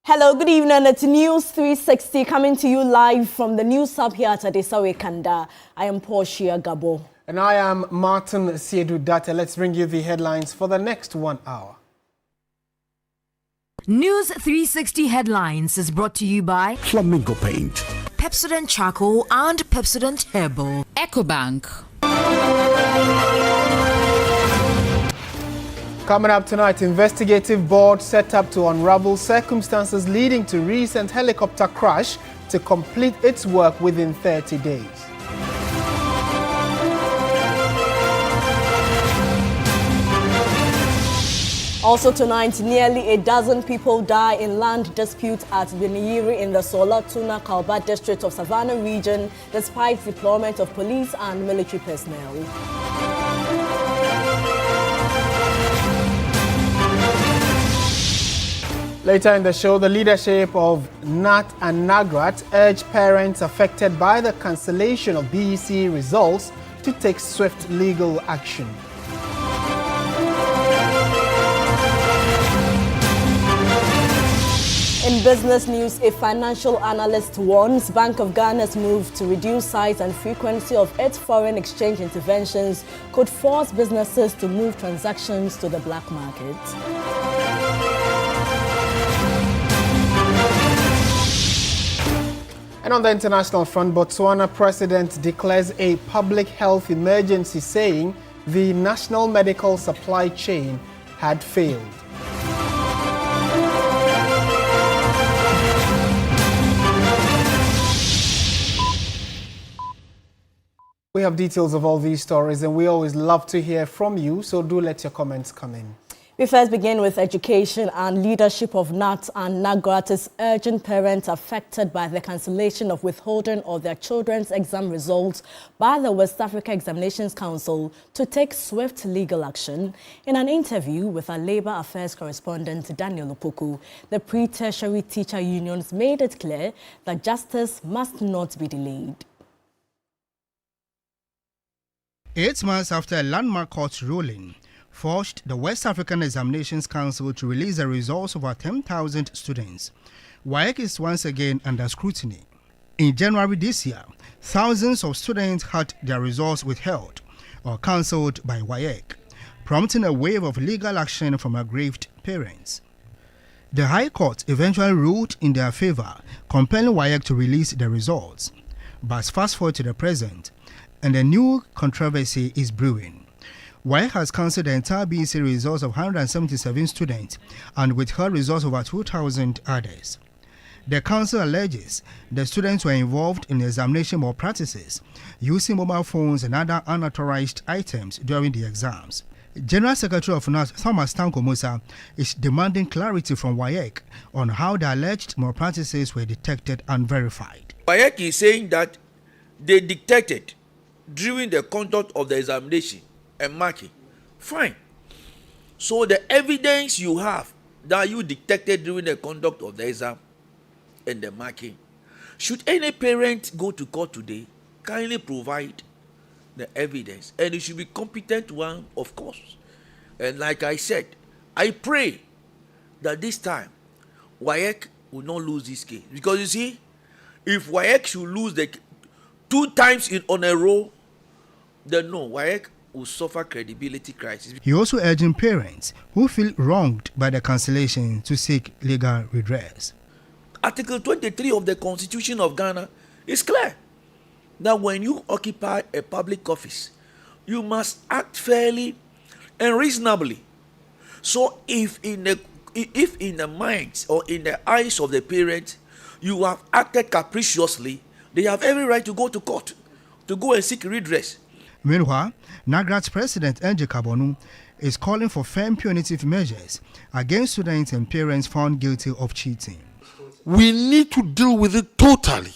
Hello, good evening. It's News 360 coming to you live from the news hub here at Adesawe Kanda. I am Portia Gabor. And I am Martin Asiedu-Dartey. Let's bring you the headlines for the next 1 hour. News 360 headlines is brought to you by Flamingo Paint, Pepsodent Charcoal and Pepsodent Herbal, EcoBank. Coming up tonight, investigative board set up to unravel circumstances leading to recent helicopter crash to complete its work within 30 days. Also tonight, nearly a dozen people die in land dispute at Beniyiri in the Sola Tuna Kalba district of Savannah region, despite deployment of police and military personnel. Later in the show, the leadership of NAT and NAGRAT urged parents affected by the cancellation of BECE results to take swift legal action. In business news, a financial analyst warns Bank of Ghana's move to reduce size and frequency of its foreign exchange interventions could force businesses to move transactions to the black market. And on the international front, Botswana president declares a public health emergency, saying the national medical supply chain had failed. We have details of all these stories, and we always love to hear from you, so do let your comments come in. We first begin with education, and leadership of NAT and NAGRAT is urging parents affected by the cancellation of withholding of their children's exam results by the West Africa Examinations Council to take swift legal action. In an interview with our Labour Affairs correspondent Daniel Opoku, the pre-tertiary teacher unions made it clear that justice must not be delayed. 8 months after a landmark court ruling forced the West African Examinations Council to release the results of over 10,000 students, WAEC is once again under scrutiny. In January this year, thousands of students had their results withheld or cancelled by WAEC, prompting a wave of legal action from aggrieved parents. The High Court eventually ruled in their favor, compelling WAEC to release the results. But fast forward to the present, and a new controversy is brewing. WAEC has cancelled the entire BECE results of 177 students and withheld results of over 2,000 others. The council alleges the students were involved in examination malpractices, using mobile phones and other unauthorized items during the exams. General Secretary of NAT Thomas Tanko Musa is demanding clarity from WAEC on how the alleged malpractices were detected and verified. WAEC is saying that they detected during the conduct of the examination and marking. Fine. So the evidence you have that you detected during the conduct of the exam and the marking, should any parent go to court today, kindly provide the evidence, and it should be competent one, of course. And like I said, I pray that this time WAEC will not lose this case, because you see, if WAEC should lose the 2 times on a row, then no, WAEC will suffer credibility crisis. He also urging parents who feel wronged by the cancellation to seek legal redress. Article 23 of the Constitution of Ghana is clear that when you occupy a public office, you must act fairly and reasonably. So if in the minds or in the eyes of the parents you have acted capriciously, they have every right to go to court to go and seek redress. Meanwhile, NAGRAT's president Enje Kabonu is calling for firm punitive measures against students and parents found guilty of cheating. we need to deal with it totally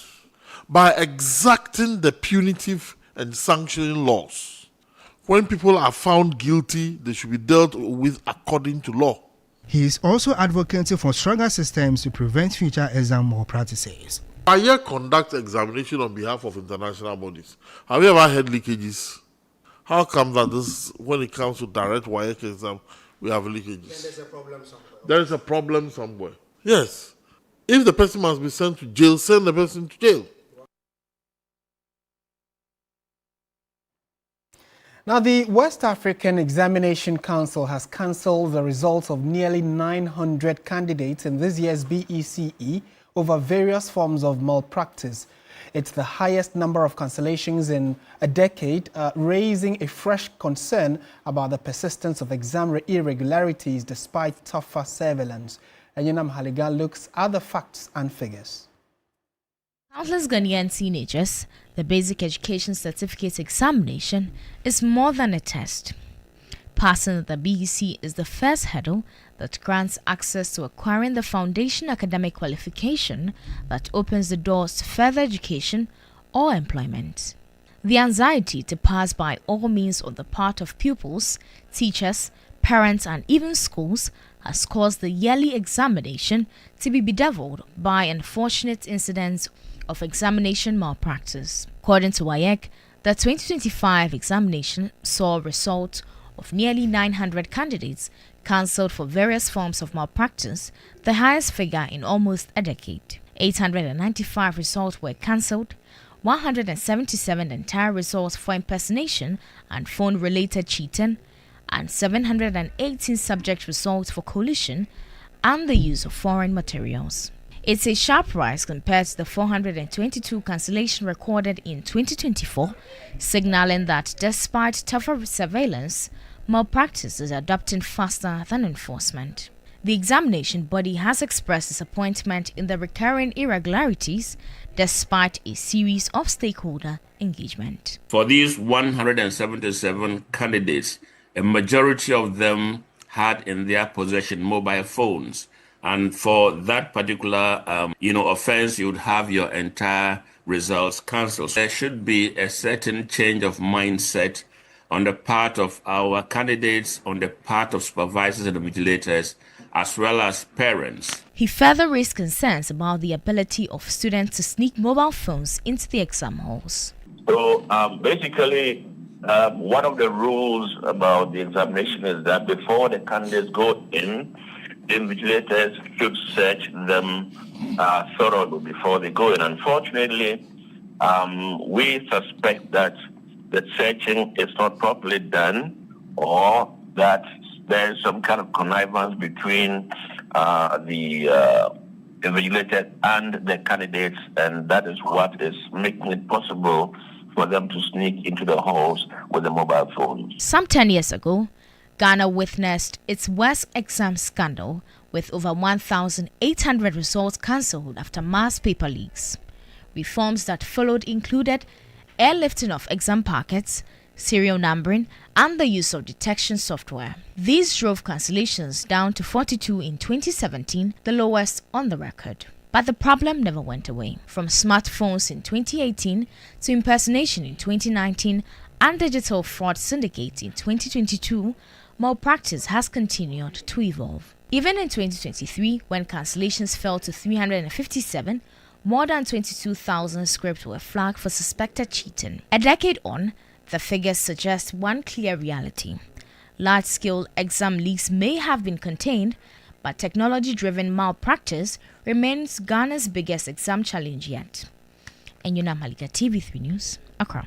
by exacting the punitive and sanctioning laws. When people are found guilty, they should be dealt with according to law. He is also advocating for stronger systems to prevent future exam malpractices. WAEC conducts examination on behalf of international bodies. Have you ever had leakages? How come that this, when it comes to direct WAEC exam, we have leakages? Then there's a problem somewhere. There is a problem somewhere. Yes. If the person must be sent to jail, send the person to jail. Now, the West African Examination Council has cancelled the results of nearly 900 candidates in this year's BECE over various forms of malpractice. It's the highest number of cancellations in a decade, raising a fresh concern about the persistence of exam irregularities despite tougher surveillance. Yunam Haligan looks at the facts and figures. Countless Ghanaian teenagers, the basic education certificate examination is more than a test. Passing the BECE is the first hurdle that grants access to acquiring the foundation academic qualification that opens the doors to further education or employment. The anxiety to pass by all means on the part of pupils, teachers, parents and even schools has caused the yearly examination to be bedeviled by unfortunate incidents of examination malpractice. According to WAEC, the 2025 examination saw results of nearly 900 candidates cancelled for various forms of malpractice, the highest figure in almost a decade. 895 results were cancelled, 177 entire results for impersonation and phone-related cheating, and 718 subject results for collusion and the use of foreign materials. It's a sharp rise compared to the 422 cancellation recorded in 2024, signaling that despite tougher surveillance, malpractice is adopting faster than enforcement. The examination body has expressed disappointment in the recurring irregularities despite a series of stakeholder engagement. For these 177 candidates, a majority of them had in their possession mobile phones. And for that particular, offense, you would have your entire results cancelled. There should be a certain change of mindset on the part of our candidates, on the part of supervisors and vigilators, as well as parents. He further raised concerns about the ability of students to sneak mobile phones into the exam halls. So basically, one of the rules about the examination is that before the candidates go in, the invigilators should search them thoroughly before they go in. Unfortunately, we suspect that the searching is not properly done, or that there is some kind of connivance between the invigilators and the candidates, and that is what is making it possible for them to sneak into the halls with the mobile phones. Some 10 years ago, Ghana witnessed its worst exam scandal with over 1,800 results cancelled after mass paper leaks. Reforms that followed included airlifting of exam packets, serial numbering, and the use of detection software. These drove cancellations down to 42 in 2017, the lowest on the record. But the problem never went away. From smartphones in 2018 to impersonation in 2019 and digital fraud syndicates in 2022, malpractice has continued to evolve. Even in 2023, when cancellations fell to 357, more than 22,000 scripts were flagged for suspected cheating. A decade on, the figures suggest one clear reality. Large-scale exam leaks may have been contained, but technology-driven malpractice remains Ghana's biggest exam challenge yet. Enyuna Malika, TV3 News, Accra.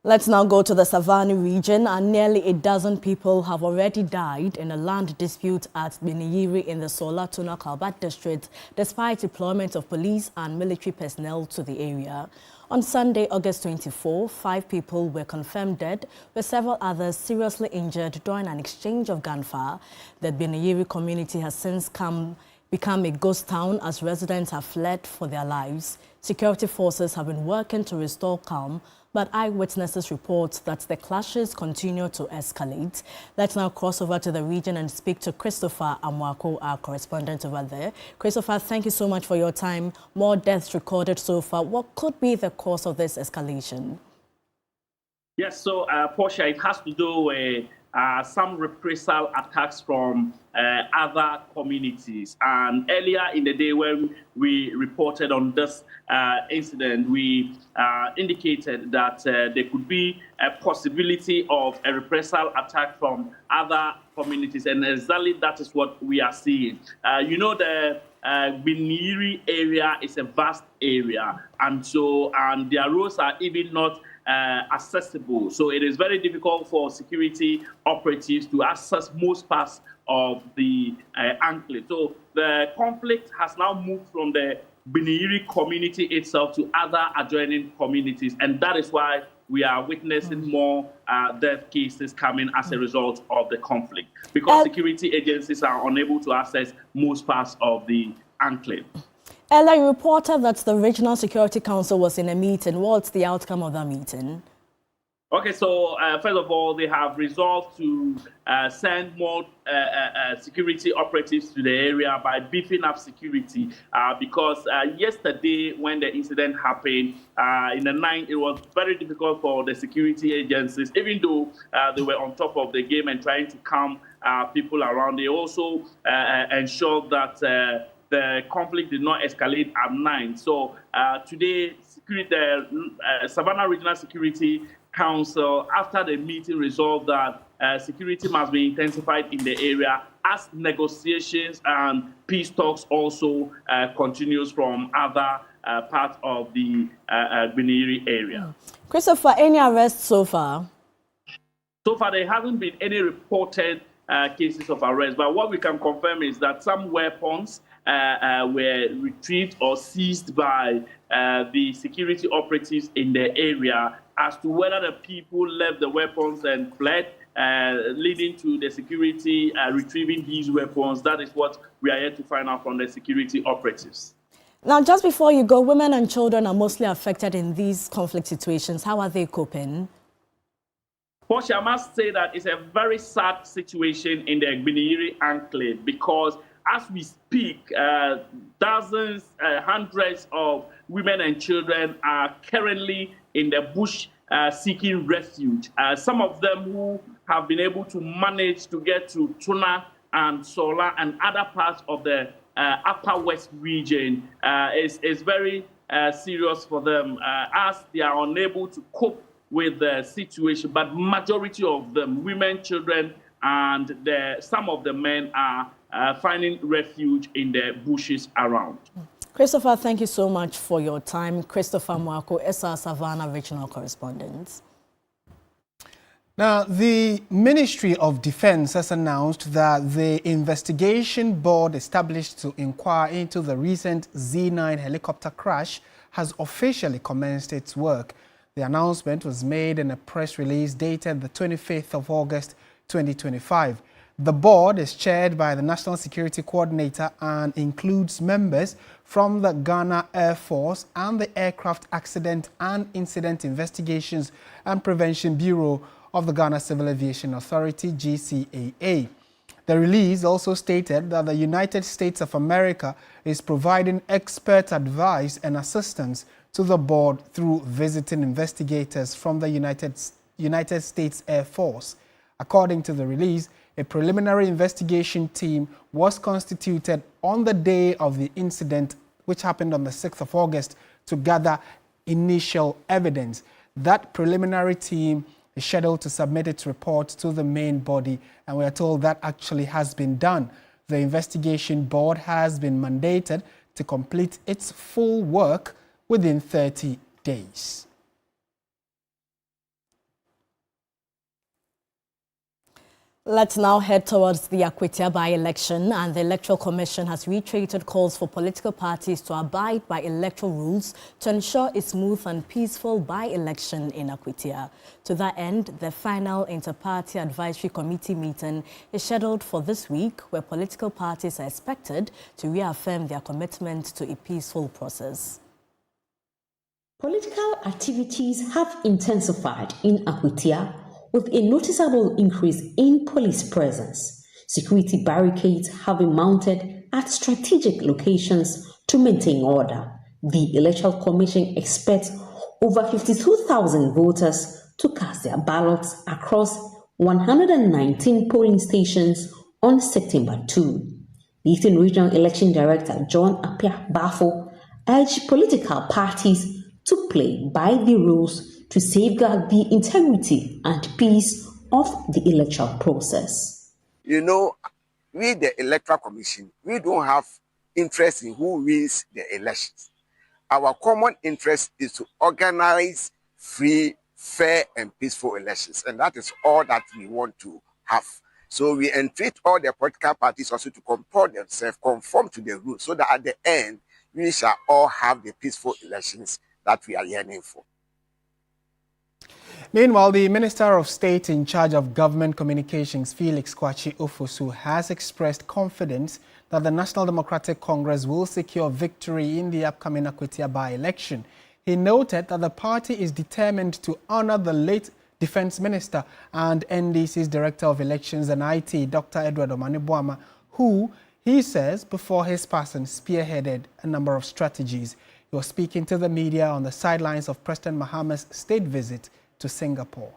Let's now go to the Savannah region, and nearly a dozen people have already died in a land dispute at Beniyiri in the Sola Tuna Kalbat district, despite deployment of police and military personnel to the area. On Sunday, August 24, 5 people were confirmed dead, with several others seriously injured during an exchange of gunfire. The Beniyiri community has since become a ghost town as residents have fled for their lives. Security forces have been working to restore calm, but eyewitnesses report that the clashes continue to escalate. Let's now cross over to the region and speak to Christopher Amwako, our correspondent over there. Christopher, thank you so much for your time. More deaths recorded so far. What could be the cause of this escalation? Yes, so Portia, it has to do with some reprisal attacks from other communities. And earlier in the day when we reported on this incident, we indicated that there could be a possibility of a reprisal attack from other communities, and exactly that is what we are seeing. The Biniri area is a vast area, and their roads are even not accessible. So it is very difficult for security operatives to access most parts of the enclave. So the conflict has now moved from the Biniri community itself to other adjoining communities, and that is why we are witnessing more death cases coming as a result of the conflict, because security agencies are unable to access most parts of the enclave. Ella, you reported that the Regional Security Council was in a meeting. What's the outcome of that meeting? Okay, so first of all, they have resolved to send more security operatives to the area by beefing up security because yesterday when the incident happened in the night, it was very difficult for the security agencies, even though they were on top of the game and trying to calm people around. They also ensured that the conflict did not escalate at night. So today, the Savannah Regional Security Council, after the meeting, resolved that security must be intensified in the area as negotiations and peace talks also continues from other parts of the Biniri area. Christopher, any arrests so far? So far, there hasn't been any reported cases of arrest, but what we can confirm is that some weapons were retrieved or seized by the security operatives in the area. As to whether the people left the weapons and fled, leading to the security retrieving these weapons, that is what we are yet to find out from the security operatives. Now, just before you go, women and children are mostly affected in these conflict situations. How are they coping? Portia, I must say that it's a very sad situation in the Biniri enclave because as we speak, dozens, hundreds of women and children are currently in the bush seeking refuge. Some of them who have been able to manage to get to Tuna and Sola and other parts of the Upper West region is very serious for them as they are unable to cope with the situation. But majority of them, women, children, and some of the men are finding refuge in the bushes around. Christopher, thank you so much for your time. Christopher Mwako, SR Savannah Regional Correspondent. Now, the Ministry of Defense has announced that the investigation board established to inquire into the recent Z9 helicopter crash has officially commenced its work. The announcement was made in a press release dated the 25th of August 2025. The board is chaired by the National Security Coordinator and includes members from the Ghana Air Force and the Aircraft Accident and Incident Investigations and Prevention Bureau of the Ghana Civil Aviation Authority, GCAA. The release also stated that the United States of America is providing expert advice and assistance to the board through visiting investigators from the United States Air Force. According to the release, a preliminary investigation team was constituted on the day of the incident, which happened on the 6th of August, to gather initial evidence. That preliminary team is scheduled to submit its report to the main body, and we are told that actually has been done. The investigation board has been mandated to complete its full work within 30 days. Let's now head towards the Akwatia by-election, and the Electoral Commission has reiterated calls for political parties to abide by electoral rules to ensure a smooth and peaceful by-election in Akwatia. To that end, the final Inter-Party Advisory Committee meeting is scheduled for this week, where political parties are expected to reaffirm their commitment to a peaceful process. Political activities have intensified in Akwatia, with a noticeable increase in police presence. Security barricades have been mounted at strategic locations to maintain order. The Electoral Commission expects over 52,000 voters to cast their ballots across 119 polling stations on September 2. The Eastern Regional Election Director John Appiah Bafo urged political parties to play by the rules to safeguard the integrity and peace of the electoral process. You know, we, the Electoral Commission, we don't have interest in who wins the elections. Our common interest is to organize free, fair, and peaceful elections, and that is all that we want to have. So we entreat all the political parties also to compel themselves, conform to the rules, so that at the end, we shall all have the peaceful elections that we are yearning for. Meanwhile, the Minister of State in charge of Government Communications, Felix Kwakye Ofosu, has expressed confidence that the National Democratic Congress will secure victory in the upcoming Akwatia by-election. He noted that the party is determined to honor the late Defense Minister and NDC's Director of Elections and IT, Dr. Edward Omane-Boamah, who, he says, before his passing, spearheaded a number of strategies. He was speaking to the media on the sidelines of President Mahama's state visit to Singapore.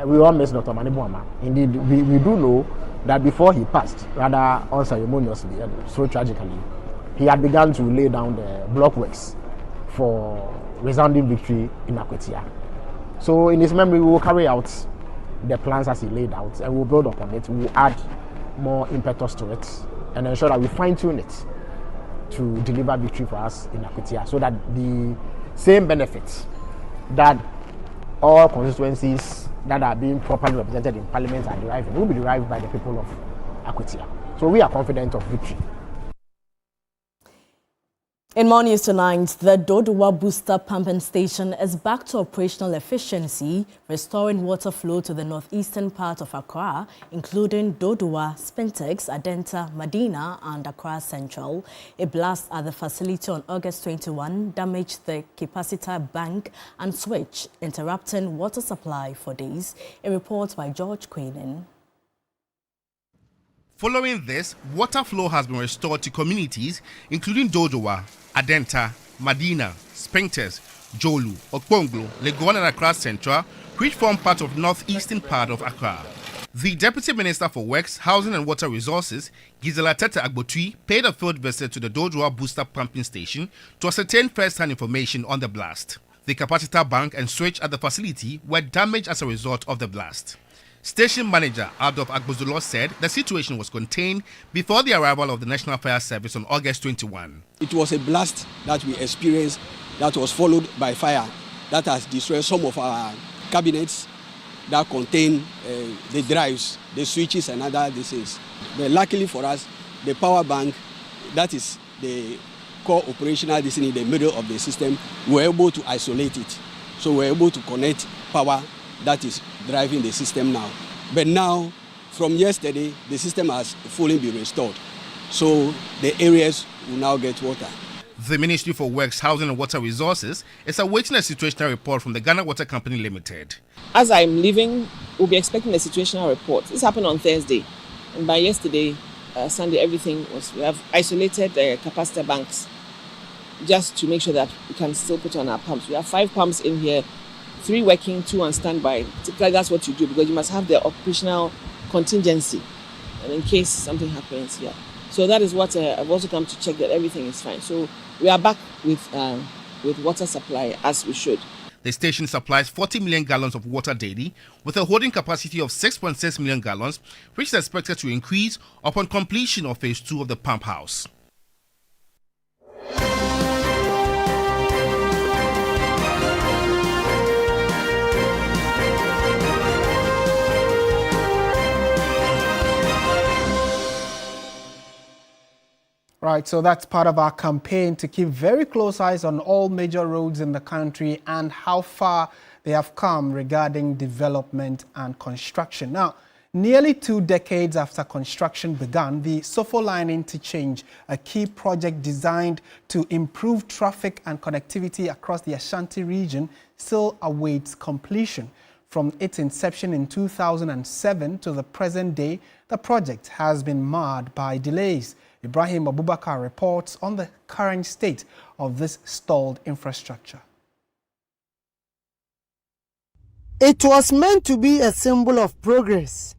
We all miss Dr. Omane-Boamah. Indeed, we do know that before he passed, rather unceremoniously and so tragically, he had begun to lay down the blockworks for resounding victory in Akwatia. So in his memory, we will carry out the plans as he laid out and we'll build upon it. We'll add more impetus to it and ensure that we fine-tune it to deliver victory for us in Akwatia, so that the same benefits that all constituencies that are being properly represented in Parliament are deriving will be derived by the people of Akwatia. So we are confident of victory. In more news tonight, the Dodowa Booster Pumping Station is back to operational efficiency, restoring water flow to the northeastern part of Accra, including Dodowa, Spintex, Adenta, Medina, and Accra Central. A blast at the facility on August 21 damaged the capacitor bank and switch, interrupting water supply for days. A report by George Queenan. Following this, water flow has been restored to communities including Dodowa, Adenta, Medina, Spintex, Jolu, Okponglo, Legon and Accra Central, which form part of northeastern part of Accra. The Deputy Minister for Works, Housing and Water Resources, Gisela Tete Agbotui, paid a field visit to the Dodowa Booster Pumping Station to ascertain first-hand information on the blast. The capacitor bank and switch at the facility were damaged as a result of the blast. Station manager Adolf Agbozulo said the situation was contained before the arrival of the National Fire Service on August 21. It was a blast that we experienced that was followed by fire that has destroyed some of our cabinets that contain the drives, the switches and other things. But luckily for us, the power bank, that is the core operational this in the middle of the system, we were able to isolate it. So we were able to connect power that is driving the system now. But now, from yesterday, the system has fully been restored. So the areas will now get water. The Ministry for Works, Housing and Water Resources is awaiting a situational report from the Ghana Water Company Limited. As I'm leaving, we'll be expecting a situational report. This happened on Thursday. And by yesterday, Sunday, we have isolated the capacitor banks just to make sure that we can still put on our pumps. We have 5 pumps in here, 3 working, 2 on standby. Typically, that's what you do because you must have the operational contingency, and in case something happens here. So that is what I've also come to check that everything is fine. So we are back with water supply as we should. The station supplies 40 million gallons of water daily with a holding capacity of 6.6 million gallons, which is expected to increase upon completion of phase 2 of the pump house. Right, so that's part of our campaign to keep very close eyes on all major roads in the country and how far they have come regarding development and construction. Now, nearly 2 decades after construction began, the Sofoline interchange, a key project designed to improve traffic and connectivity across the Ashanti region, still awaits completion. From its inception in 2007 to the present day, the project has been marred by delays. Ibrahim Abubakar reports on the current state of this stalled infrastructure. It was meant to be a symbol of progress,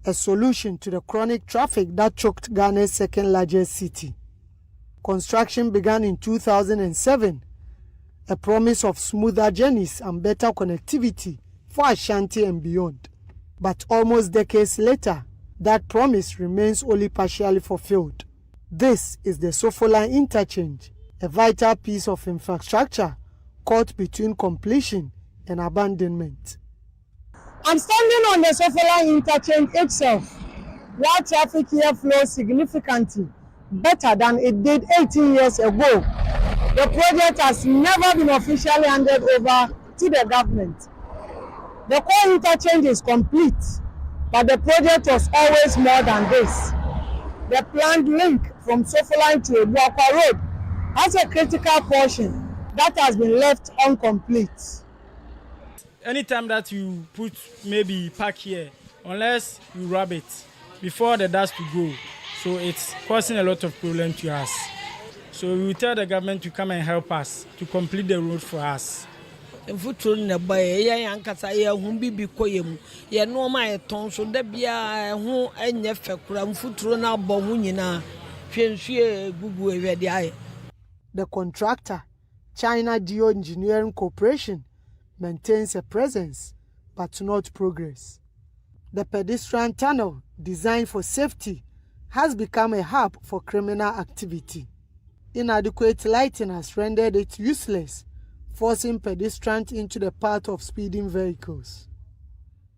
a solution to the chronic traffic that choked Ghana's second largest city. Construction began in 2007, a promise of smoother journeys and better connectivity for Ashanti and beyond. But almost decades later, that promise remains only partially fulfilled. This is the Sofoline interchange, a vital piece of infrastructure caught between completion and abandonment. I'm standing on the Sofoline interchange itself, where traffic here flows significantly better than it did 18 years ago. The project has never been officially handed over to the government. The core interchange is complete, but the project was always more than this. The planned link from Sofoline to Akwatia Road has a critical portion that has been left incomplete. Anytime that you put maybe park here, unless you rub it before the dust to go, so it's causing a lot of problem to us. So we will tell the government to come and help us to complete the road for us. The contractor, China Geo Engineering Corporation, maintains a presence but not progress. The pedestrian tunnel, designed for safety, has become a hub for criminal activity. Inadequate lighting has rendered it useless, forcing pedestrians into the path of speeding vehicles.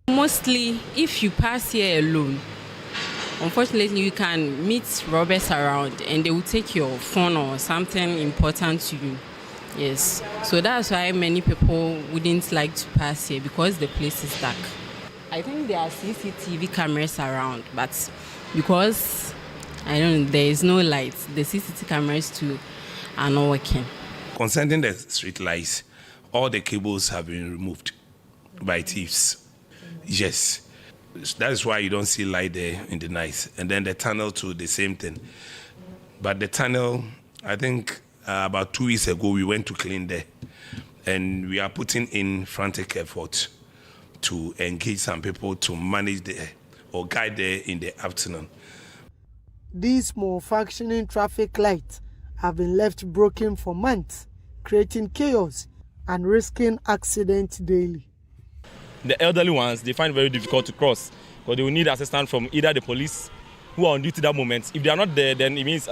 Mostly, if you pass here alone, unfortunately, you can meet robbers around and they will take your phone or something important to you. Yes, so that's why many people wouldn't like to pass here, because the place is dark. I think there are CCTV cameras around, but because there is no light, the CCTV cameras too are not working. Concerning the street lights, all the cables have been removed by thieves. Yes, that is why you don't see light there in the night. And then the tunnel too, the same thing. But the tunnel, I think about 2 weeks ago, we went to clean there. And we are putting in frantic effort to engage some people to manage there or guide there in the afternoon. These malfunctioning traffic lights have been left broken for months, creating chaos and risking accidents daily. The elderly ones, they find it very difficult to cross because they will need assistance from either the police who are on duty at that moment. If they are not there, then it means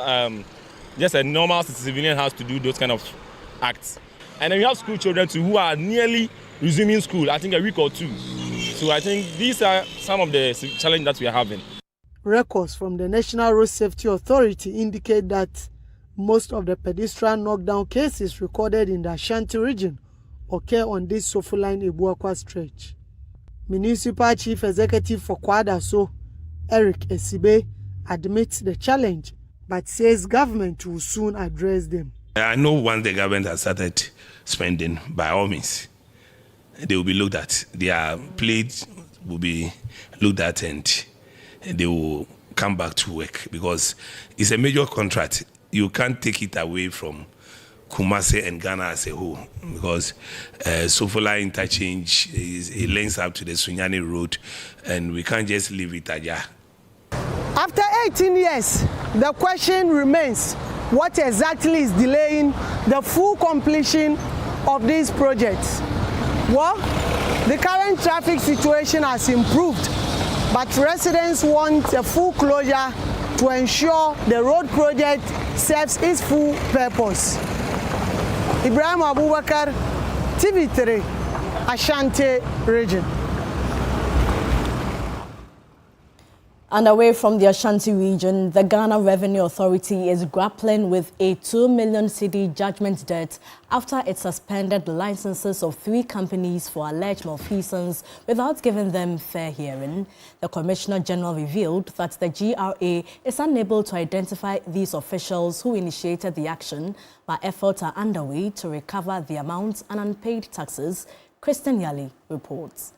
just a normal civilian has to do those kind of acts. And then we have school children too who are nearly resuming school, I think a week or two. So I think these are some of the challenges that we are having. Records from the National Road Safety Authority indicate that most of the pedestrian knockdown cases recorded in the Ashanti region occur on this Sofoline Akwatia stretch. Municipal Chief Executive for Kwadaso, Eric Esibe, admits the challenge but says government will soon address them. I know once the government has started spending, by all means, they will be looked at. Their plate will be looked at and they will come back to work because it's a major contract. You can't take it away from Kumasi and Ghana as a whole because Sofoline interchange it links up to the Sunyani Road and we can't just leave it there. After 18 years, the question remains, what exactly is delaying the full completion of these projects? Well, the current traffic situation has improved, but residents want a full closure to ensure the road project serves its full purpose. Ibrahim Abubakar, TV3, Ashanti region. And away from the Ashanti region, the Ghana Revenue Authority is grappling with a 2 million cedi judgment debt after it suspended the licenses of 3 companies for alleged malfeasance without giving them fair hearing. The Commissioner General revealed that the GRA is unable to identify these officials who initiated the action, but efforts are underway to recover the amounts and unpaid taxes. Christian Yali reports.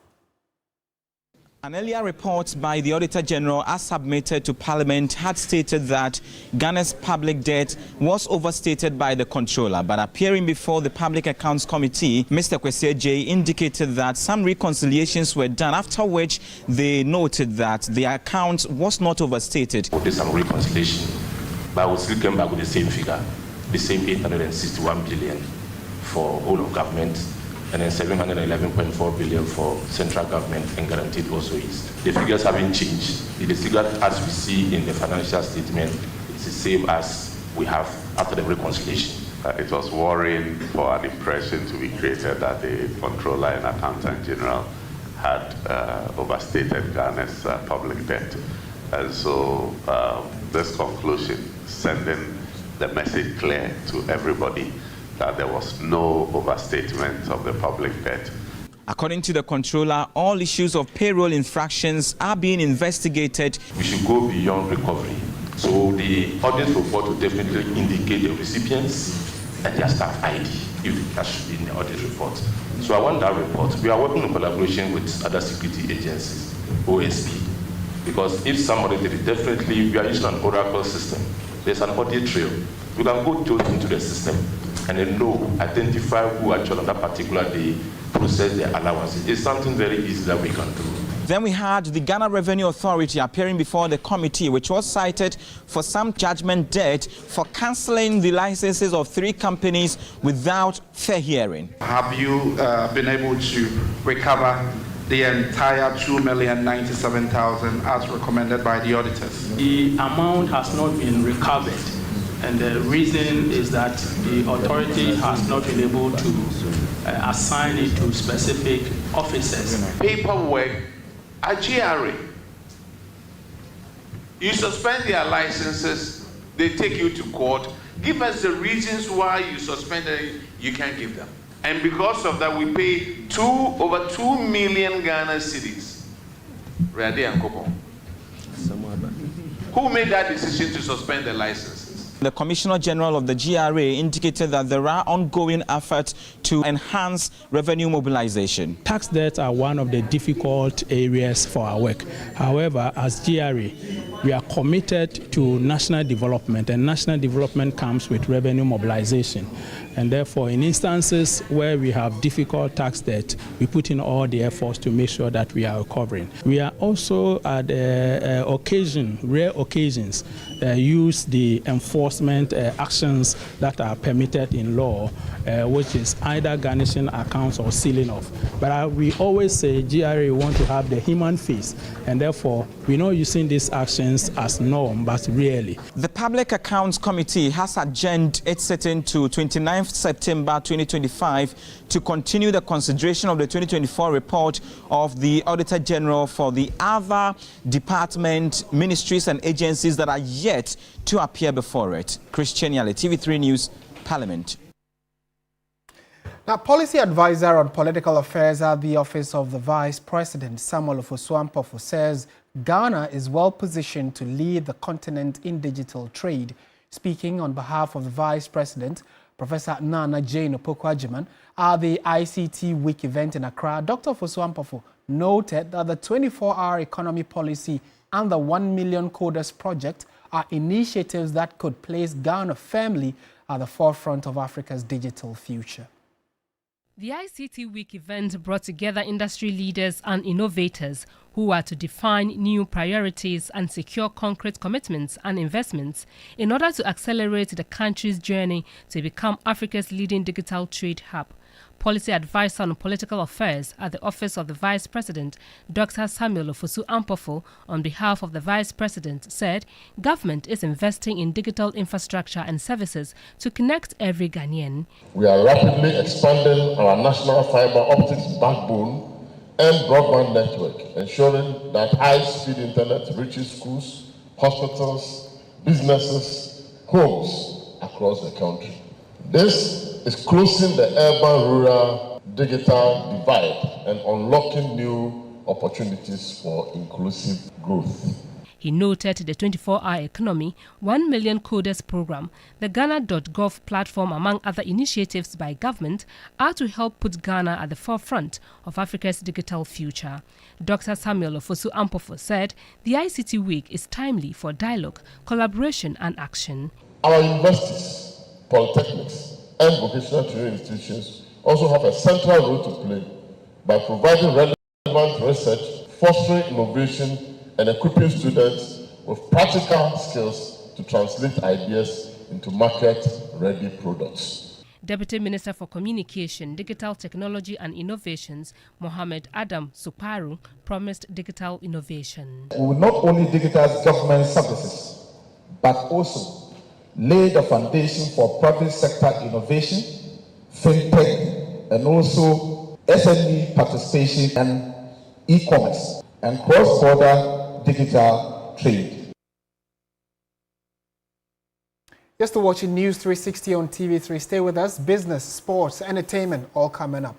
An earlier report by the Auditor General, as submitted to Parliament, had stated that Ghana's public debt was overstated by the Controller. But appearing before the Public Accounts Committee, Mr. Asiedu-Dartey indicated that some reconciliations were done, after which they noted that the account was not overstated. There's some reconciliation, but we still came back with the same figure, the same 861 billion for whole of government, and then 711.4 billion for central government and guaranteed also East. The figures haven't changed. The figure as we see in the financial statement is the same as we have after the reconciliation. It was worrying for an impression to be created that the Controller and Accountant General had overstated Ghana's public debt. And so this conclusion, sending the message clear to everybody that there was no overstatement of the public debt. According to the Controller, all issues of payroll infractions are being investigated. We should go beyond recovery. So the audit report will definitely indicate the recipients and their staff ID, if that should be in the audit report. So I want that report. We are working in collaboration with other security agencies, OSP, because if somebody did it, definitely we are using an Oracle system. There's an audit trail. You can go into the system and then identify who actually on that particular day process their allowances. It's something very easy that we can do. Then we had the Ghana Revenue Authority appearing before the committee, which was cited for some judgment debt for cancelling the licenses of 3 companies without fair hearing. Have you been able to recover the entire 2,097,000 as recommended by the auditors? The amount has not been recovered. And the reason is that the authority has not been able to assign it to specific officers. Paperwork at GRA. You suspend their licenses, they take you to court. Give us the reasons why you suspended, you can't give them. And because of that, we pay over 2 million Ghana cedis. Ready and Kopo. Who made that decision to suspend the license? The Commissioner General of the GRA indicated that there are ongoing efforts to enhance revenue mobilization. Tax debts are one of the difficult areas for our work. However, as GRA, we are committed to national development, and national development comes with revenue mobilization. And therefore, in instances where we have difficult tax debt, we put in all the efforts to make sure that we are recovering. We are also at rare occasions, use the enforcement actions that are permitted in law, which is either garnishing accounts or sealing off. But we always say GRA want to have the human face, and therefore we're not using these actions as norm, but really. The Public Accounts Committee has adjourned its sitting to 29th September 2025 to continue the consideration of the 2024 report of the Auditor General for the other department, ministries and agencies that are yet to appear before it. Christian Yale, TV3 News, Parliament. Now, policy advisor on political affairs at the office of the Vice President, Samuel Ofosu-Ampofo, says Ghana is well positioned to lead the continent in digital trade. Speaking on behalf of the Vice President, Professor Nana Jane Opoku-Agyeman, at the ICT Week event in Accra, Dr. Ofosu-Ampofo noted that the 24-hour economy policy and the 1 million coders project are initiatives that could place Ghana firmly at the forefront of Africa's digital future. The ICT Week event brought together industry leaders and innovators who are to define new priorities and secure concrete commitments and investments in order to accelerate the country's journey to become Africa's leading digital trade hub. Policy advisor on political affairs at the office of the Vice President, Dr. Samuel Ofosu-Ampofo, on behalf of the Vice President, said government is investing in digital infrastructure and services to connect every Ghanaian. We are rapidly expanding our national fiber optics backbone and broadband network, ensuring that high-speed internet reaches schools, hospitals, businesses, homes across the country. This is closing the urban-rural digital divide and unlocking new opportunities for inclusive growth. He noted the 24-hour economy, 1 million coders program, the Ghana.gov platform, among other initiatives by government, are to help put Ghana at the forefront of Africa's digital future. Dr. Samuel Ofosu Ampofo said the ICT Week is timely for dialogue, collaboration and action. Our universities, polytechnics and vocational training institutions also have a central role to play by providing relevant research, fostering innovation and equipping students with practical skills to translate ideas into market-ready products. Deputy Minister for Communication, Digital Technology and Innovations, Mohammed Adam Suparu, promised digital innovation. We will not only digitize government services, but also lay the foundation for private sector innovation, fintech, and also SME participation and e-commerce and cross-border digital trade. You're still watching News 360 on TV3. Stay with us. Business, sports, entertainment, all coming up.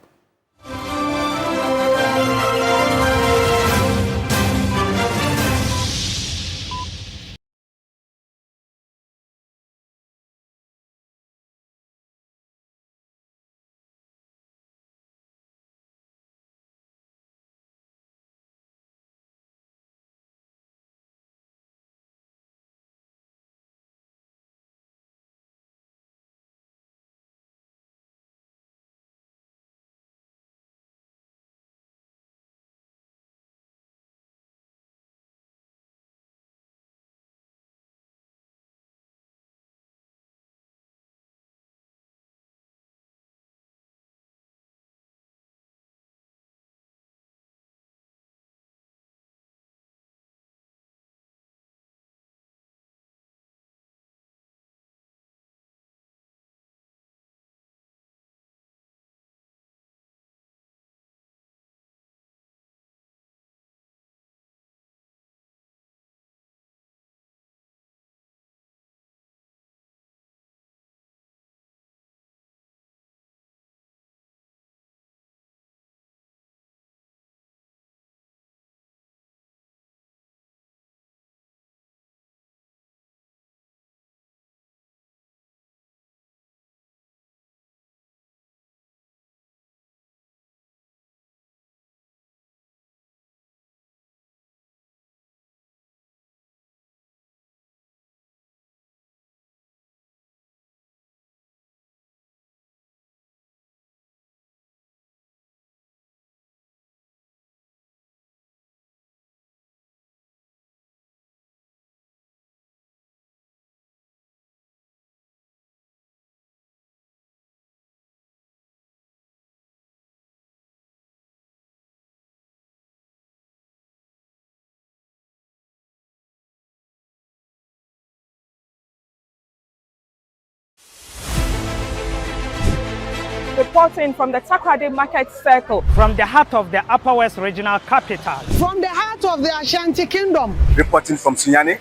Reporting from the Takoradi Market Circle. From the heart of the Upper West Regional Capital. From the heart of the Ashanti Kingdom. Reporting from Sunyani.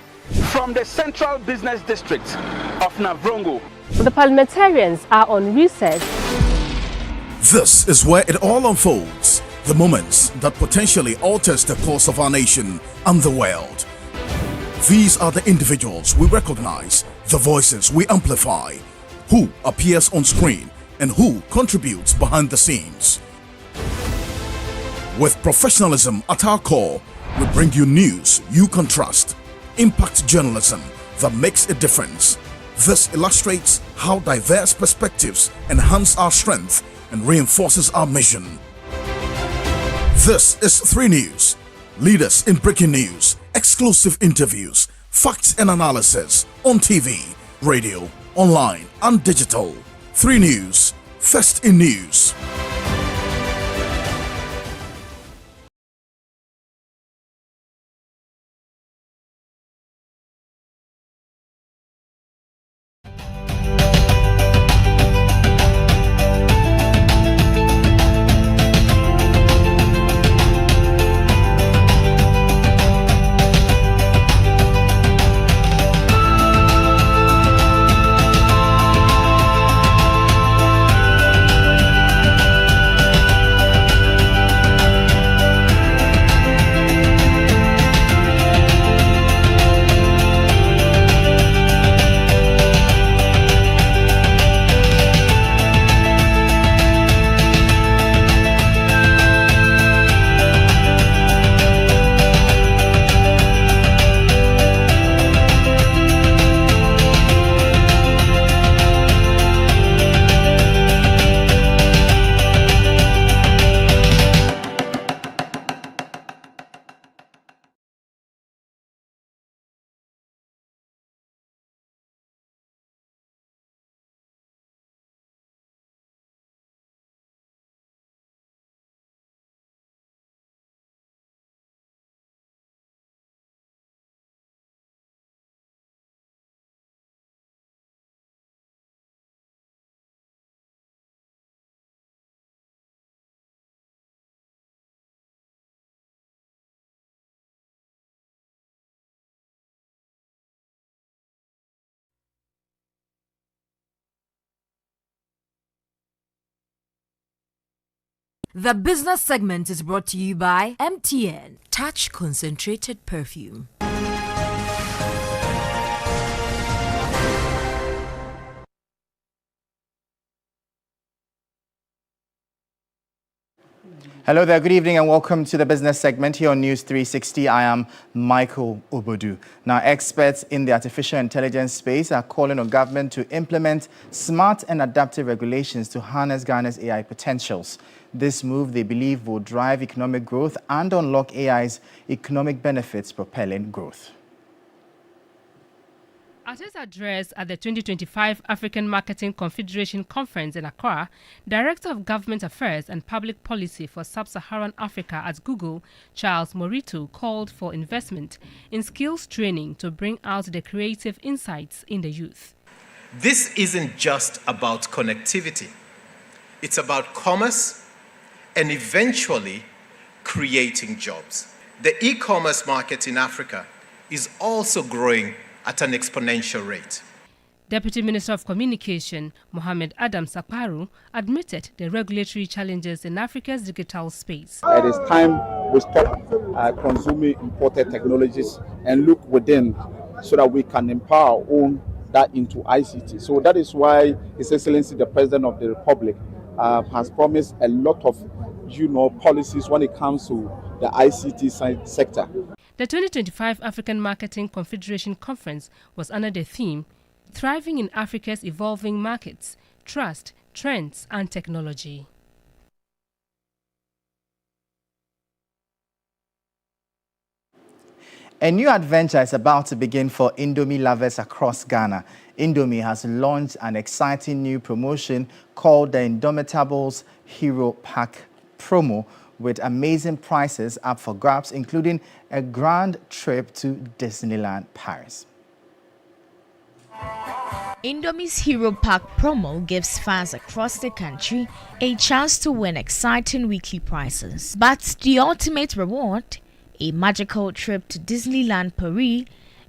From the Central Business District of Navrongo. The parliamentarians are on recess. This is where it all unfolds. The moments that potentially alters the course of our nation and the world. These are the individuals we recognize, the voices we amplify, who appears on screen and who contributes behind the scenes. With professionalism at our core, we bring you news you can trust, impact journalism that makes a difference. This illustrates how diverse perspectives enhance our strength and reinforces our mission. This is 3 News, leaders in breaking news, exclusive interviews, facts and analysis on TV, radio, online and digital. 3 News, first in news. The business segment is brought to you by MTN. Touch concentrated perfume. Hello there, good evening and welcome to the business segment here on News 360. I am Michael Obodu. Now, experts in the artificial intelligence space are calling on government to implement smart and adaptive regulations to harness Ghana's AI potentials. This move, they believe, will drive economic growth and unlock AI's economic benefits, propelling growth. At his address at the 2025 African Marketing Confederation Conference in Accra, Director of Government Affairs and Public Policy for Sub-Saharan Africa at Google, Charles Morito, called for investment in skills training to bring out the creative insights in the youth. This isn't just about connectivity. It's about commerce and eventually creating jobs. The e-commerce market in Africa is also growing at an exponential rate. Deputy Minister of Communication, Mohamed Adam Sakparu, admitted the regulatory challenges in Africa's digital space. It is time we stop consuming imported technologies and look within so that we can empower our own that into ICT. So that is why His Excellency the President of the Republic has promised a lot of policies when it comes to the ICT sector. The 2025 African Marketing Confederation Conference was under the theme, Thriving in Africa's Evolving Markets, Trust, Trends and Technology. A new adventure is about to begin for Indomie lovers across Ghana. Indomie has launched an exciting new promotion called the Indomitables Hero Pack Promo, with amazing prices up for grabs, including a grand trip to Disneyland Paris. Indomie's Hero Pack promo gives fans across the country a chance to win exciting weekly prizes. But the ultimate reward, a magical trip to Disneyland Paris,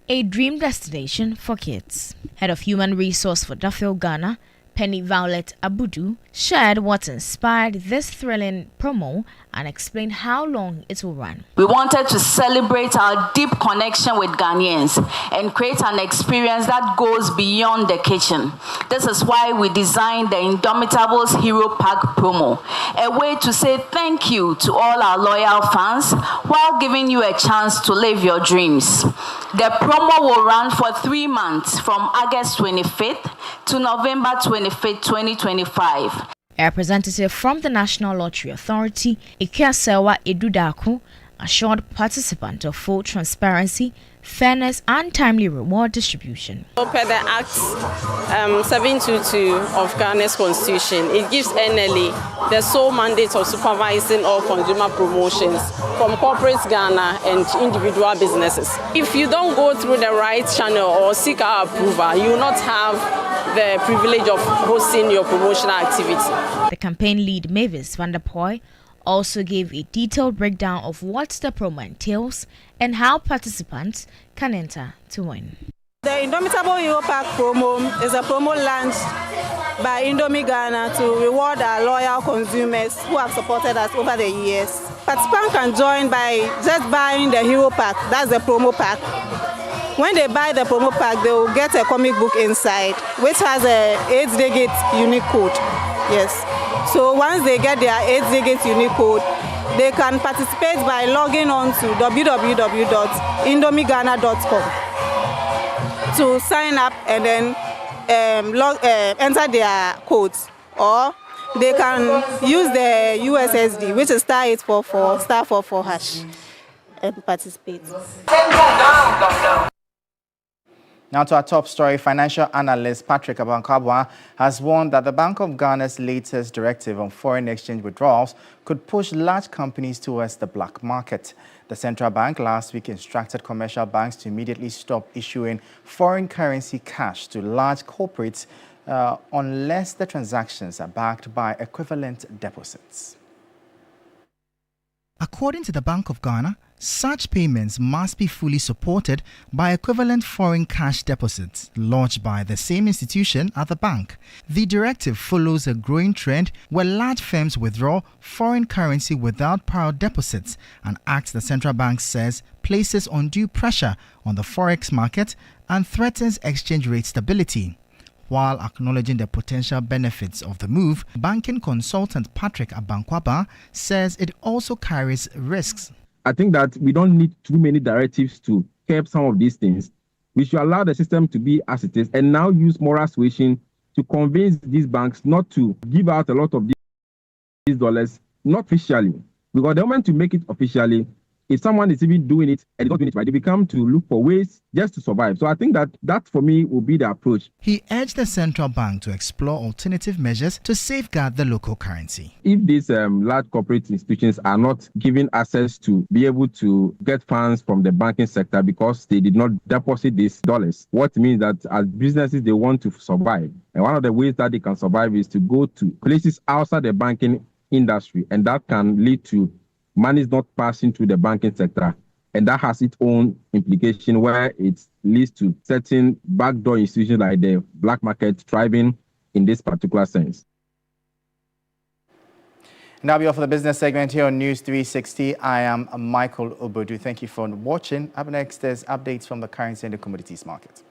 a dream destination for kids. Head of Human Resource for Duffield Ghana, Penny Violet Abudu, shared what inspired this thrilling promo and explained how long it will run. We wanted to celebrate our deep connection with Ghanaians and create an experience that goes beyond the kitchen. This is why we designed the Indomitables Hero Pack promo, a way to say thank you to all our loyal fans while giving you a chance to live your dreams. The promo will run for 3 months from August 25th to November 25th, 2025. A representative from the National Lottery Authority, Ikeasewa Edudaku, assured participants of full transparency, fairness and timely reward distribution. Per the Act 722 of Ghana's Constitution, it gives NLA the sole mandate of supervising all consumer promotions from corporate Ghana and individual businesses. If you don't go through the right channel or seek our approval, you will not have the privilege of hosting your promotional activity. The campaign lead, Mavis van der Poy, also gave a detailed breakdown of what the promo entails and how participants can enter to win. The Indomitable Hero Pack promo is a promo launched by Indomie Ghana to reward our loyal consumers who have supported us over the years. Participants can join by just buying the Hero Pack, that's the promo pack. When they buy the promo pack, they will get a comic book inside, which has a 8-digit unique code. Yes. So once they get their 8-digit unique code, they can participate by logging on to www.indomighana.com to sign up and then enter their codes. Or they can use the USSD, which is *844 *44# and participate. Now to our top story, financial analyst Patrick Abankwabwa has warned that the Bank of Ghana's latest directive on foreign exchange withdrawals could push large companies towards the black market. The central bank last week instructed commercial banks to immediately stop issuing foreign currency cash to large corporates unless the transactions are backed by equivalent deposits. According to the Bank of Ghana, Such payments must be fully supported by equivalent foreign cash deposits lodged by the same institution at the bank. The directive follows a growing trend where large firms withdraw foreign currency without prior deposits, an act the central bank says places undue pressure on the forex market and threatens exchange rate stability. While acknowledging the potential benefits of the move, banking consultant Patrick Abankwaba says it also carries risks. I think that we don't need too many directives to curb some of these things. We should allow the system to be as it is and now use moral suasion to convince these banks not to give out a lot of these dollars, not officially. Because the moment to make it officially, if someone is even doing it and not doing it right, they become to look for ways just to survive. So I think that for me will be the approach. He urged the central bank to explore alternative measures to safeguard the local currency. If these large corporate institutions are not given access to be able to get funds from the banking sector because they did not deposit these dollars, what means that as businesses, they want to survive. And one of the ways that they can survive is to go to places outside the banking industry, and that can lead to money is not passing through the banking sector, and that has its own implication where it leads to certain backdoor institutions like the black market thriving in this particular sense. Now we offer the business segment here on News 360. I am Michael Obodu. Thank you for watching. Up next, there's updates from the currency and the commodities market.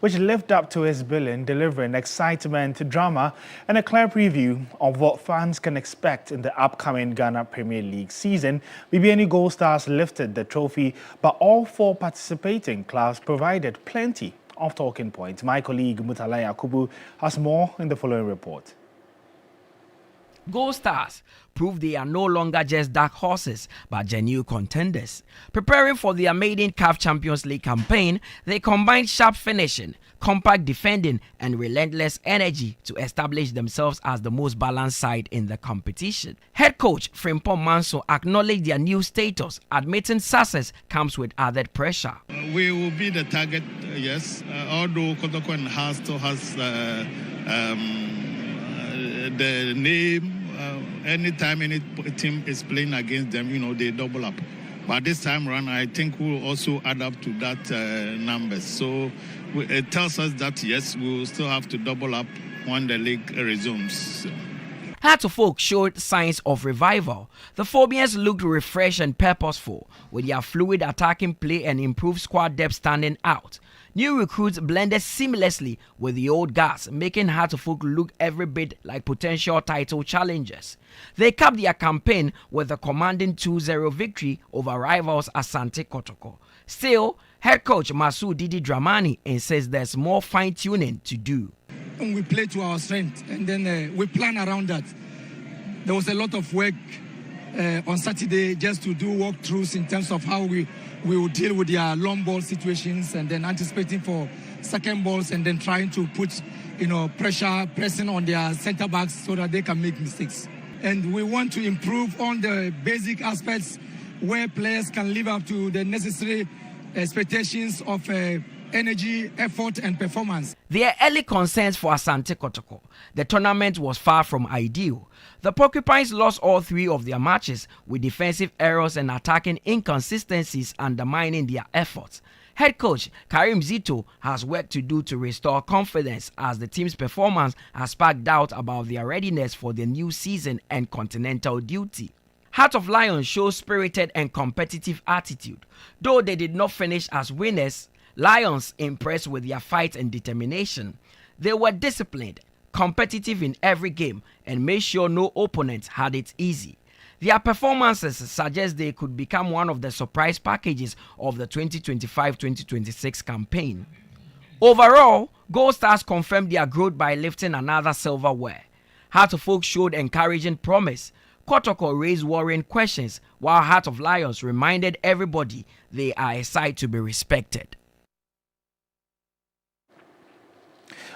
which lived up to its billing, delivering excitement, drama, and a clear preview of what fans can expect in the upcoming Ghana Premier League season. BBNE Gold Stars lifted the trophy, but all 4 participating clubs provided plenty of talking points. My colleague Mutalai Yakubu has more in the following report. Gold Stars prove they are no longer just dark horses, but genuine contenders. Preparing for their maiden CAF Champions League campaign, they combined sharp finishing, compact defending, and relentless energy to establish themselves as the most balanced side in the competition. Head coach Frimpong Manso acknowledged their new status, admitting success comes with added pressure. We will be the target, yes, although Kotoko and Hasto has the name. Anytime any team is playing against them, you know, they double up. But this time around, I think we'll also add up to that number. So it tells us that, yes, we will still have to double up when the league resumes. Heart of Oak showed signs of revival. The Phobians looked refreshed and purposeful, with their fluid attacking play and improved squad depth standing out. New recruits blended seamlessly with the old guards, making Heart of Oak look every bit like potential title challengers. They capped their campaign with a commanding 2-0 victory over rivals Asante Kotoko. Still, head coach Masoud Didi Dramani insists there's more fine-tuning to do. We play to our strength, and then we plan around that. There was a lot of work on Saturday just to do walkthroughs in terms of how we will deal with their long ball situations, and then anticipating for second balls, and then trying to put, pressing on their center backs so that they can make mistakes. And we want to improve on the basic aspects where players can live up to the necessary expectations of energy, effort, and performance. There are early concerns for Asante Kotoko. The tournament was far from ideal. The Porcupines lost all 3 of their matches, with defensive errors and attacking inconsistencies undermining their efforts. Head coach Karim Zito has work to do to restore confidence, as the team's performance has sparked doubt about their readiness for the new season and continental duty. Heart of Lions shows spirited and competitive attitude. Though they did not finish as winners, Lions impressed with their fight and determination. They were disciplined, competitive in every game, and made sure no opponent had it easy. Their performances suggest they could become one of the surprise packages of the 2025-2026 campaign. Overall, Gold Stars confirmed their growth by lifting another silverware. Heart of Oak showed encouraging promise. Kotoko raised worrying questions, while Heart of Lions reminded everybody they are a side to be respected.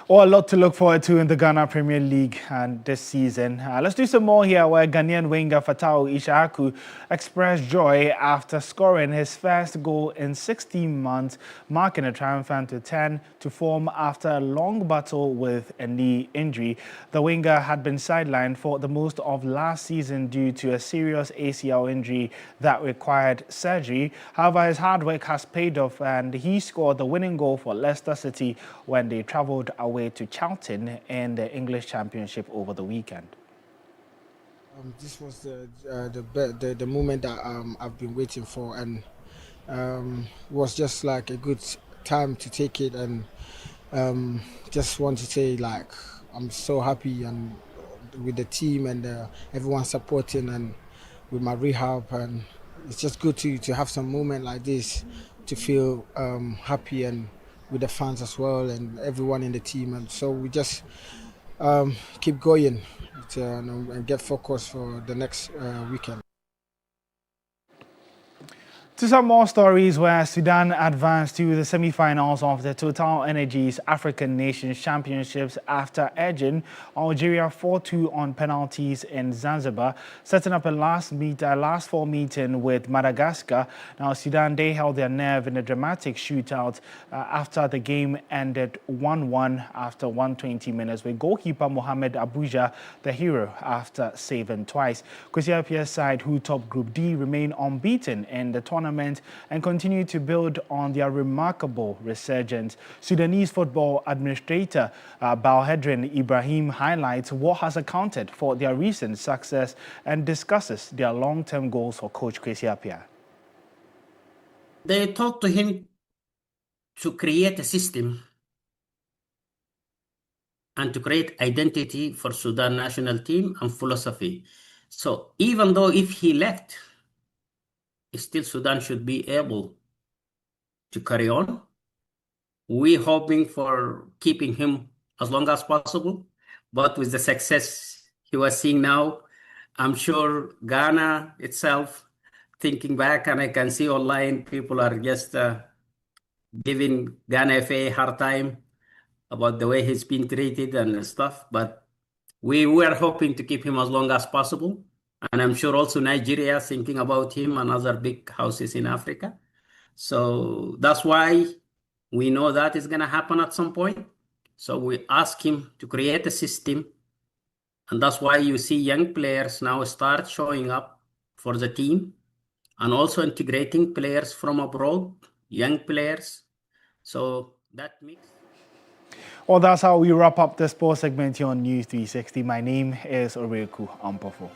Well, a lot to look forward to in the Ghana Premier League this season. Let's do some more here, where Ghanaian winger Fatau Ishaku expressed joy after scoring his first goal in 16 months, marking a triumphant return to form after a long battle with a knee injury. The winger had been sidelined for the most of last season due to a serious ACL injury that required surgery. However, his hard work has paid off, and he scored the winning goal for Leicester City when they travelled away to Charlton in the English Championship over the weekend. This was the moment that I've been waiting for, and it was just like a good time to take it, and just want to say, like, I'm so happy and with the team and everyone supporting, and with my rehab, and it's just good to have some moment like this to feel happy, and with the fans as well and everyone in the team. And so we just keep going and get focused for the next weekend. To some more stories, where Sudan advanced to the semi-finals of the Total Energies African Nations Championships after edging Algeria 4-2 on penalties in Zanzibar, setting up a last four meeting with Madagascar. Now, Sudan, they held their nerve in a dramatic shootout after the game ended 1-1 after 120 minutes, with goalkeeper Mohamed Abuja the hero after saving twice. Kwesi Appiah's side, who top Group D, remain unbeaten in the tournament and continue to build on their remarkable resurgence. Sudanese football administrator Balhedrin Ibrahim highlights what has accounted for their recent success and discusses their long-term goals for coach Kwesi Appiah. They talked to him to create a system and to create identity for Sudan national team and philosophy. So even though if he left, still Sudan should be able to carry on. We're hoping for keeping him as long as possible, but with the success he was seeing now, I'm sure Ghana itself, thinking back, and I can see online people are just giving Ghana FA a hard time about the way he's been treated and stuff, but we were hoping to keep him as long as possible. And I'm sure also Nigeria thinking about him and other big houses in Africa. So that's why we know that is going to happen at some point. So we ask him to create a system. And that's why you see young players now start showing up for the team and also integrating players from abroad, young players. So that makes. Well, that's how we wrap up the sports segment here on News 360. My name is Oreku Ampofo.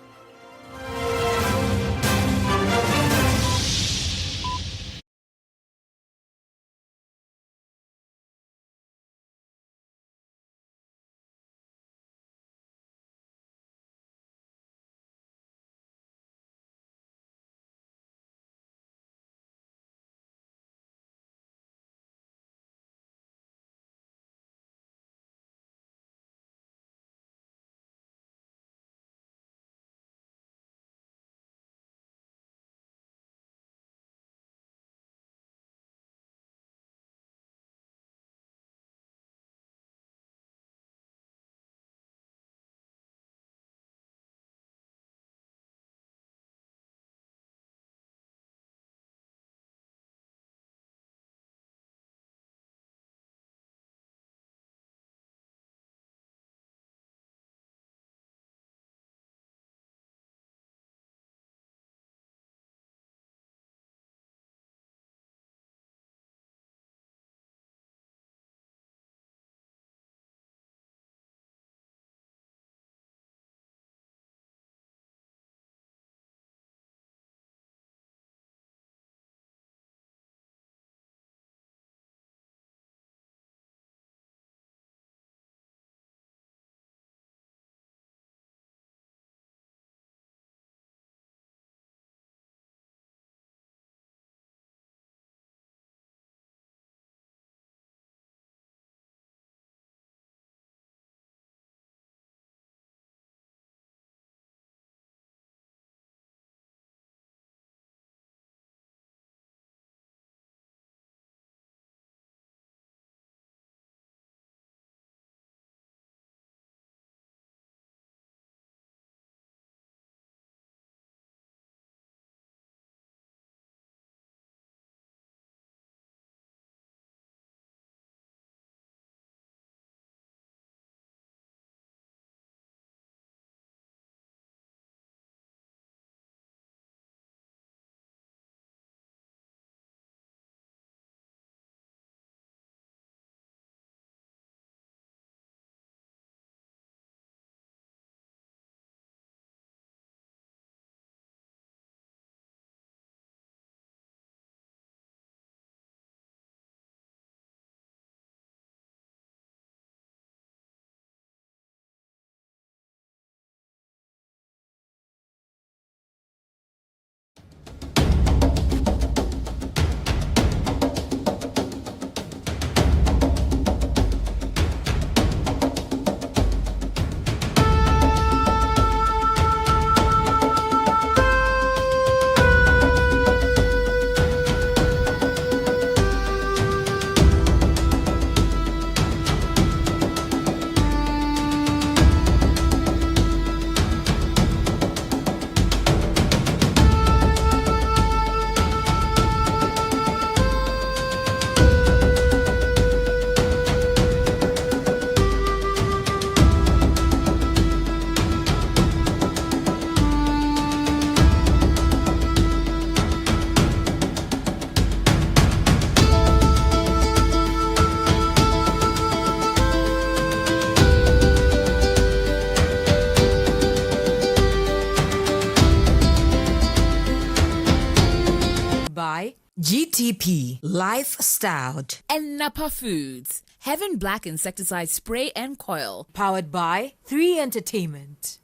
GTP Lifestyle and Napa Foods. Heaven Black Insecticide Spray and Coil. Powered by 3 Entertainment.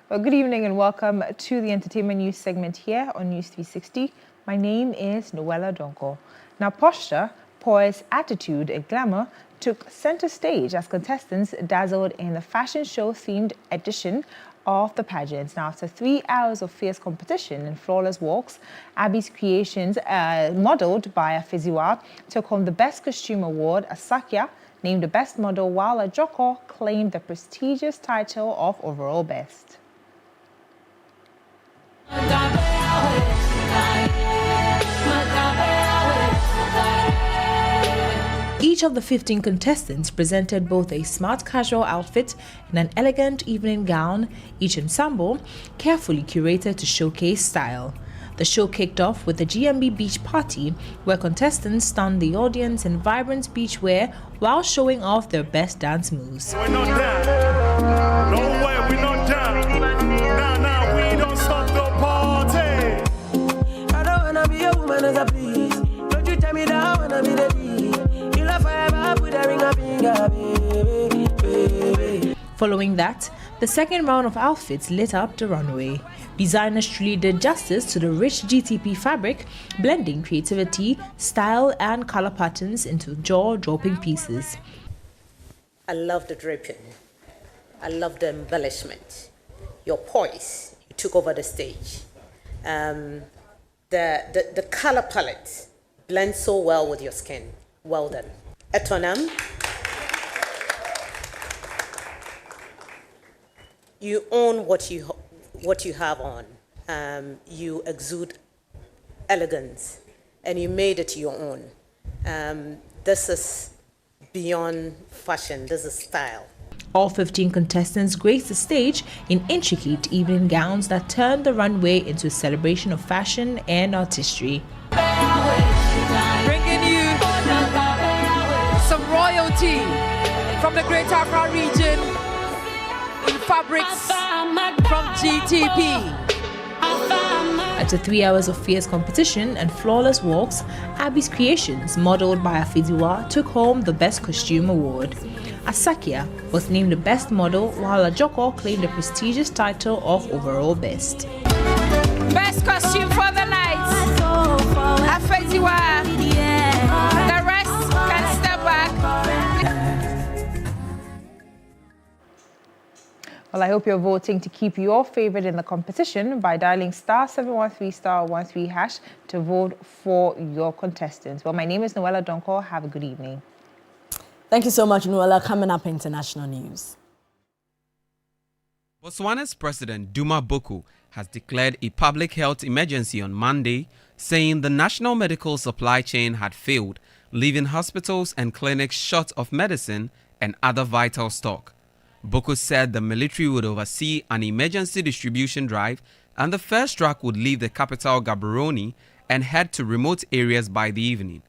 Well, good evening and welcome to the entertainment news segment here on News 360. My name is Noella Donko. Now, Portia, poise, attitude, and glamour took center stage as contestants dazzled in the fashion show-themed edition of the pageants. Now, after 3 hours of fierce competition and flawless walks, Abby's creations, modeled by Afeziwa, took home the Best Costume Award. Asakia named the Best Model, while Ajoko claimed the prestigious title of Overall Best. Each of the 15 contestants presented both a smart casual outfit and an elegant evening gown, each ensemble carefully curated to showcase style. The show kicked off with the GMB Beach Party, where contestants stunned the audience in vibrant beachwear while showing off their best dance moves. We're not down. No way, we're not down. Nah, we don't stop the party. I don't wanna be a woman as a please. Don't you tell me that I wanna be the lead. Following that, the second round of outfits lit up the runway. Designers truly did justice to the rich GTP fabric, blending creativity, style, and color patterns into jaw-dropping pieces. I love the draping. I love the embellishment. Your poise, you took over the stage. The color palette blends so well with your skin. Well done. Etonam, you own what you have on. You exude elegance, and you made it your own. This is beyond fashion. This is style. All 15 contestants graced the stage in intricate evening gowns that turned the runway into a celebration of fashion and artistry. Bringing you some royalty from the Greater Accra region in fabrics from GTP. After 3 hours of fierce competition and flawless walks, Abby's creations, modeled by Afeziwa, took home the Best Costume Award. Asakia was named the Best Model, while Ajoko claimed the prestigious title of Overall Best. Best costume for the night, Afeziwa. The rest can step back. Well, I hope you're voting to keep your favorite in the competition by dialing *713*13# to vote for your contestants. Well, my name is Noella Donko. Have a good evening. Thank you so much, Noella. Coming up, international news. Botswana's President Duma Boko has declared a public health emergency on Monday, saying the national medical supply chain had failed, leaving hospitals and clinics short of medicine and other vital stock. Boko said the military would oversee an emergency distribution drive, and the first truck would leave the capital Gaborone and head to remote areas by the evening.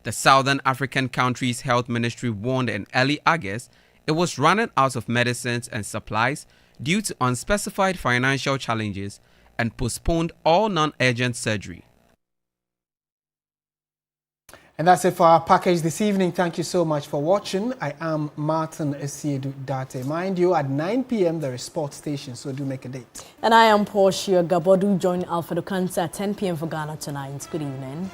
The Southern African country's health ministry warned in early August it was running out of medicines and supplies due to unspecified financial challenges and postponed all non-urgent surgery. And that's it for our package this evening. Thank you so much for watching. I am Martin Asiedu-Dartey. Mind you, at 9 p.m. there is Sports Station, so do make a date. And I am Portia. Gabor. Do join Alfredo Kanta at 10 p.m. for Ghana tonight. Good evening.